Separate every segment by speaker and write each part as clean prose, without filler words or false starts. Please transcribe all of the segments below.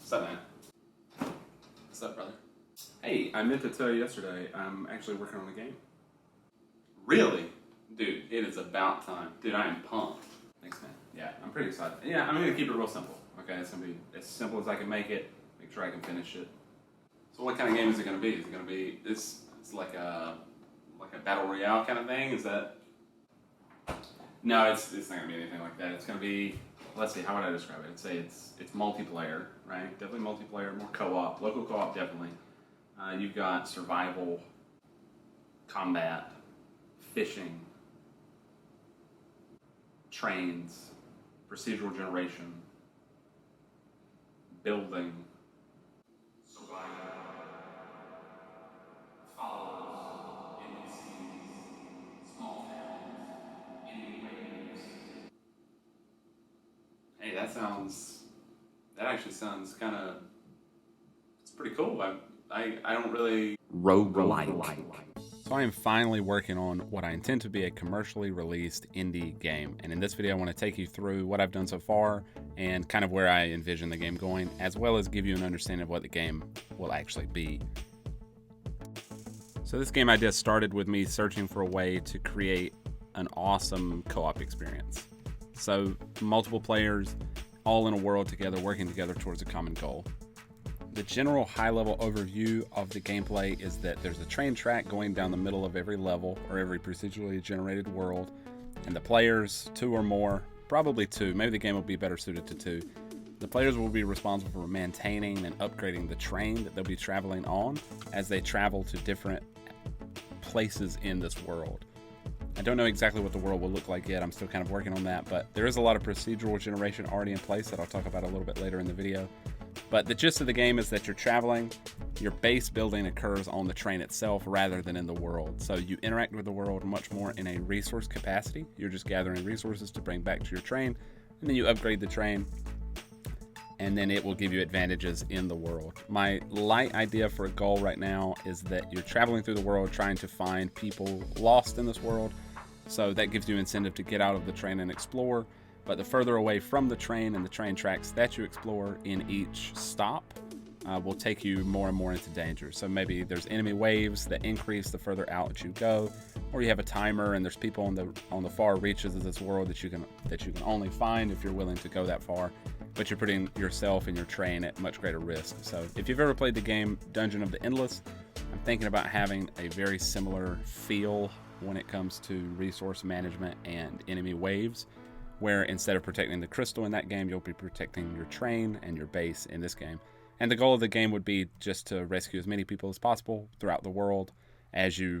Speaker 1: What's up, man? What's up, brother?
Speaker 2: Hey, I meant to tell you yesterday, I'm actually working on a game.
Speaker 1: Really? Dude, it is about time. Dude, I am pumped.
Speaker 2: Thanks, man. Yeah, I'm pretty excited. Yeah, I'm going to keep it real simple, okay? It's going to be as simple as I can make it, make sure I can finish it.
Speaker 1: So what kind of game is it going to be? Is it going to be, it's like a battle royale kind of thing? Is that?
Speaker 2: No, it's not going to be anything like that. It's going to be, let's see, how would I describe it? I'd say it's multiplayer, right? Definitely multiplayer, more co-op, local co-op definitely. You've got survival, combat, fishing, trains, procedural generation, building, survival, follows, NPCs, small towns, enemy waves.
Speaker 1: Hey, that actually sounds kind of, it's pretty cool. I don't really...
Speaker 2: Roguelike. So I am finally working on what I intend to be a commercially released indie game. And in this video, I want to take you through what I've done so far and kind of where I envision the game going, as well as give you an understanding of what the game will actually be. So this game idea started with me searching for a way to create an awesome co-op experience. So multiple players, all in a world together, working together towards a common goal. The general high-level overview of the gameplay is that there's a train track going down the middle of every level or every procedurally generated world, and the players, two or more, probably two, maybe the game will be better suited to two, the players will be responsible for maintaining and upgrading the train that they'll be traveling on as they travel to different places in this world. I don't know exactly what the world will look like yet, I'm still kind of working on that, but there is a lot of procedural generation already in place that I'll talk about a little bit later in the video. But the gist of the game is that you're traveling, your base building occurs on the train itself rather than in the world. So you interact with the world much more in a resource capacity. You're just gathering resources to bring back to your train, and then you upgrade the train, and then it will give you advantages in the world. My light idea for a goal right now is that you're traveling through the world trying to find people lost in this world. So that gives you incentive to get out of the train and explore. But the further away from the train and the train tracks that you explore in each stop will take you more and more into danger. So maybe there's enemy waves that increase the further out that you go, or you have a timer and there's people on the far reaches of this world that you can only find if you're willing to go that far. But you're putting yourself and your train at much greater risk. So if you've ever played the game Dungeon of the Endless, I'm thinking about having a very similar feel when it comes to resource management and enemy waves, where instead of protecting the crystal in that game, you'll be protecting your train and your base in this game. And the goal of the game would be just to rescue as many people as possible throughout the world as you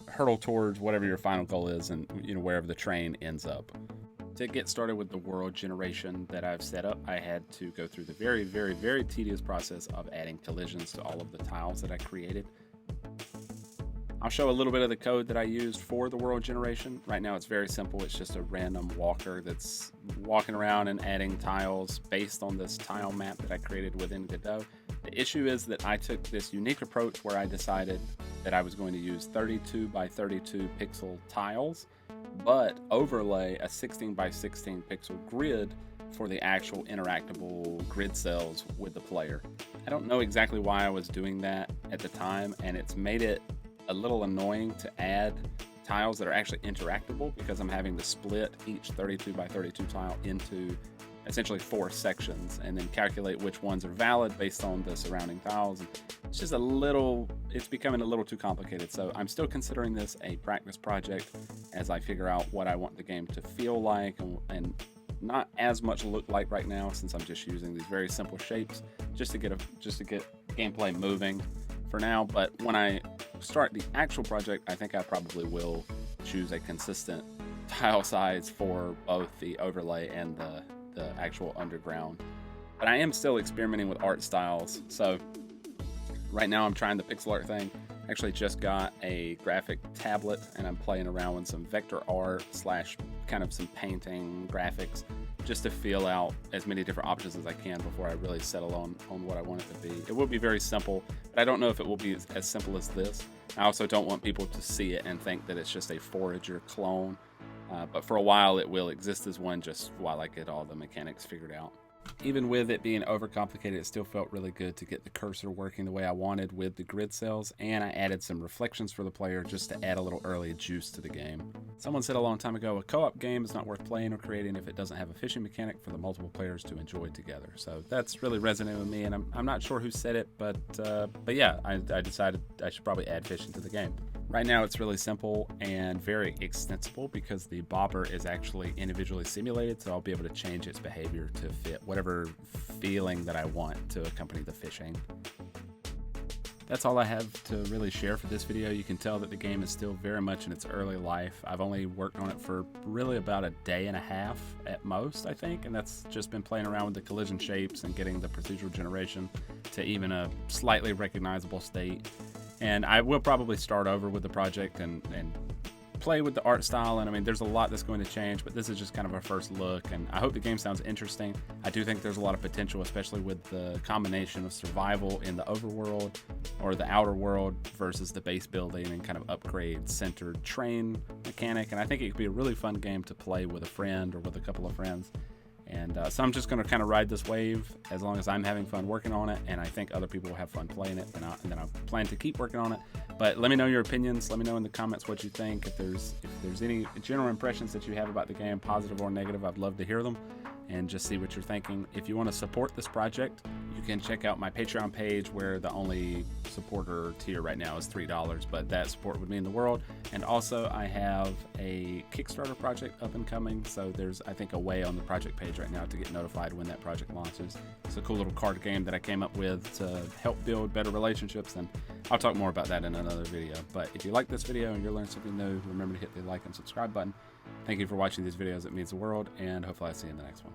Speaker 2: hurtle towards whatever your final goal is and wherever the train ends up. To get started with the world generation that I've set up, I had to go through the very, very, very tedious process of adding collisions to all of the tiles that I created. I'll show a little bit of the code that I used for the world generation. Right now it's very simple. It's just a random walker that's walking around and adding tiles based on this tile map that I created within Godot. The issue is that I took this unique approach where I decided that I was going to use 32 by 32 pixel tiles, but overlay a 16 by 16 pixel grid for the actual interactable grid cells with the player. I don't know exactly why I was doing that at the time, and it's made it a little annoying to add tiles that are actually interactable because I'm having to split each 32 by 32 tile into essentially 4 sections and then calculate which ones are valid based on the surrounding tiles. It's just it's becoming a little too complicated. So I'm still considering this a practice project as I figure out what I want the game to feel like and not as much look like right now, since I'm just using these very simple shapes just to get gameplay moving for now. But when I start the actual project, I think I probably will choose a consistent tile size for both the overlay and the actual underground. But I am still experimenting with art styles. So right now I'm trying the pixel art thing. Actually just got a graphic tablet and I'm playing around with some vector art / kind of some painting graphics just to feel out as many different options as I can before I really settle on what I want it to be. It will be very simple, but I don't know if it will be as simple as this. I also don't want people to see it and think that it's just a Forager clone, but for a while it will exist as one just while I get all the mechanics figured out. Even with it being overcomplicated, it still felt really good to get the cursor working the way I wanted with the grid cells, and I added some reflections for the player just to add a little early juice to the game. Someone said a long time ago, a co-op game is not worth playing or creating if it doesn't have a fishing mechanic for the multiple players to enjoy together. So that's really resonated with me, and I'm not sure who said it, but yeah, I decided I should probably add fishing to the game. Right now it's really simple and very extensible because the bobber is actually individually simulated, so I'll be able to change its behavior to fit whatever feeling that I want to accompany the fishing. That's all I have to really share for this video. You can tell that the game is still very much in its early life. I've only worked on it for really about a day and a half at most, I think, and that's just been playing around with the collision shapes and getting the procedural generation to even a slightly recognizable state. And I will probably start over with the project and play with the art style, and I mean there's a lot that's going to change, but this is just kind of our first look, and I hope the game sounds interesting. I do think there's a lot of potential, especially with the combination of survival in the overworld or the outer world versus the base building and kind of upgrade centered train mechanic, and I think it could be a really fun game to play with a friend or with a couple of friends. And so I'm just going to kind of ride this wave as long as I'm having fun working on it, and I think other people will have fun playing it, and then I plan to keep working on it. But let me know your opinions. Let me know in the comments what you think. If there's any general impressions that you have about the game, positive or negative, I'd love to hear them and just see what you're thinking. If you want to support this project, you can check out my Patreon page, where the only supporter tier right now is $3, but that support would mean the world. And also I have a Kickstarter project up and coming, so there's, I think, a way on the project page right now to get notified when that project launches. It's a cool little card game that I came up with to help build better relationships, and I'll talk more about that in another video. But if you like this video and you're learning something new, remember to hit the like and subscribe button. Thank you for watching these videos. It means the world, and hopefully I'll see you in the next one.